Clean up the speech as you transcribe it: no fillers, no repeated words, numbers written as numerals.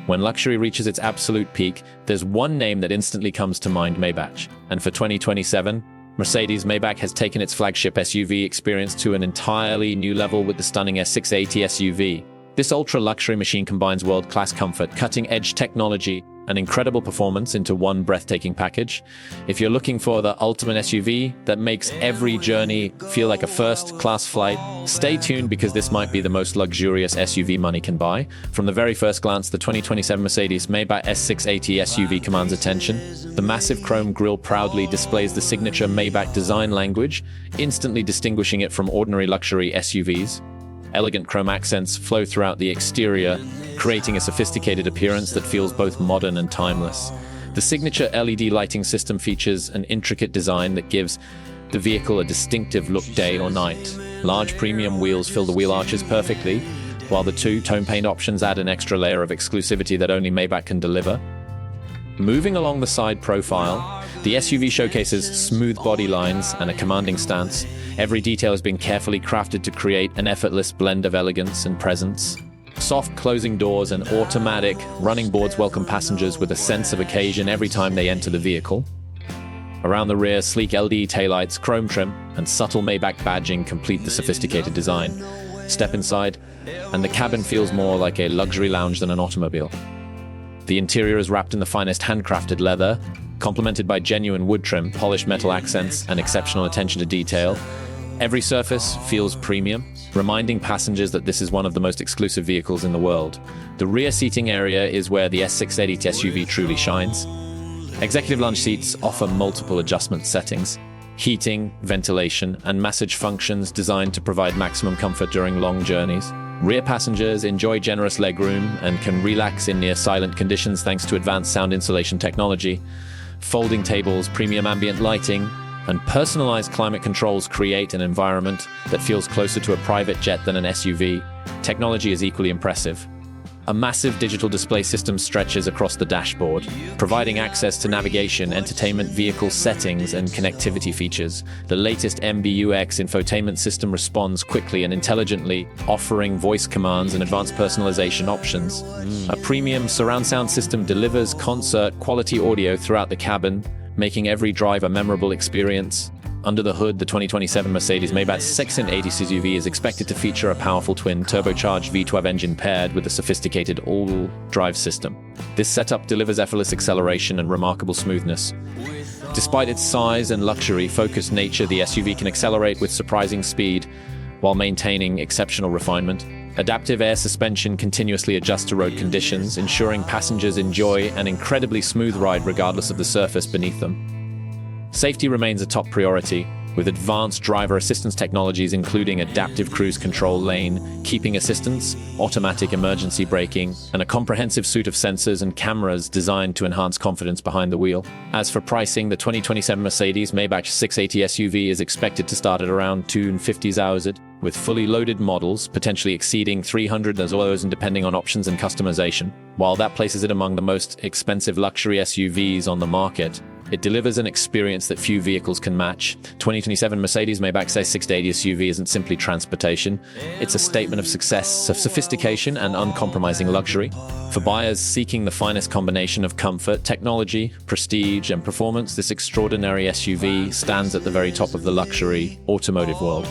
When luxury reaches its absolute peak, there's one name that instantly comes to mind: Maybach. And for 2027, Mercedes-Maybach has taken its flagship SUV experience to an entirely new level with the stunning S680 SUV. This ultra-luxury machine combines world-class comfort, cutting-edge technology, and incredible performance into one breathtaking package. If you're looking for the ultimate SUV that makes every journey feel like a first-class flight, stay tuned, because this might be the most luxurious SUV money can buy. From the very first glance, the 2027 Mercedes-Maybach S680 SUV commands attention. The massive chrome grille proudly displays the signature Maybach design language, instantly distinguishing it from ordinary luxury SUVs. Elegant chrome accents flow throughout the exterior, creating a sophisticated appearance that feels both modern and timeless. The signature LED lighting system features an intricate design that gives the vehicle a distinctive look day or night. Large premium wheels fill the wheel arches perfectly, while the two-tone paint options add an extra layer of exclusivity that only Maybach can deliver. Moving along the side profile, the SUV showcases smooth body lines and a commanding stance. Every detail has been carefully crafted to create an effortless blend of elegance and presence. Soft closing doors and automatic running boards welcome passengers with a sense of occasion every time they enter the vehicle. Around the rear, sleek LED taillights, chrome trim, and subtle Maybach badging complete the sophisticated design. Step inside, and the cabin feels more like a luxury lounge than an automobile. The interior is wrapped in the finest handcrafted leather, complemented by genuine wood trim, polished metal accents, and exceptional attention to detail. Every surface feels premium, reminding passengers that this is one of the most exclusive vehicles in the world. The rear seating area is where the S680 SUV truly shines. Executive lounge seats offer multiple adjustment settings, heating, ventilation, and massage functions designed to provide maximum comfort during long journeys. Rear passengers enjoy generous legroom and can relax in near-silent conditions thanks to advanced sound insulation technology. Folding tables, premium ambient lighting, and personalized climate controls create an environment that feels closer to a private jet than an SUV. Technology is equally impressive. A massive digital display system stretches across the dashboard, providing access to navigation, entertainment, vehicle settings, and connectivity features. The latest MBUX infotainment system responds quickly and intelligently, offering voice commands and advanced personalization options. A premium surround sound system delivers concert-quality audio throughout the cabin, making every drive a memorable experience. Under the hood, the 2027 Mercedes-Maybach S680 SUV is expected to feature a powerful twin-turbocharged V12 engine paired with a sophisticated all-wheel drive system. This setup delivers effortless acceleration and remarkable smoothness. Despite its size and luxury-focused nature, the SUV can accelerate with surprising speed while maintaining exceptional refinement. Adaptive air suspension continuously adjusts to road conditions, ensuring passengers enjoy an incredibly smooth ride regardless of the surface beneath them. Safety remains a top priority, with advanced driver assistance technologies including adaptive cruise control, lane keeping assistance, automatic emergency braking, and a comprehensive suite of sensors and cameras designed to enhance confidence behind the wheel. As for pricing, the 2027 Mercedes-Maybach 680 SUV is expected to start at around $250,000, with fully loaded models potentially exceeding $300,000 depending on options and customization. While that places it among the most expensive luxury SUVs on the market, it delivers an experience that few vehicles can match. 2027 Mercedes-Maybach S680 SUV isn't simply transportation. It's a statement of success, of sophistication, and uncompromising luxury. For buyers seeking the finest combination of comfort, technology, prestige, and performance, this extraordinary SUV stands at the very top of the luxury automotive world.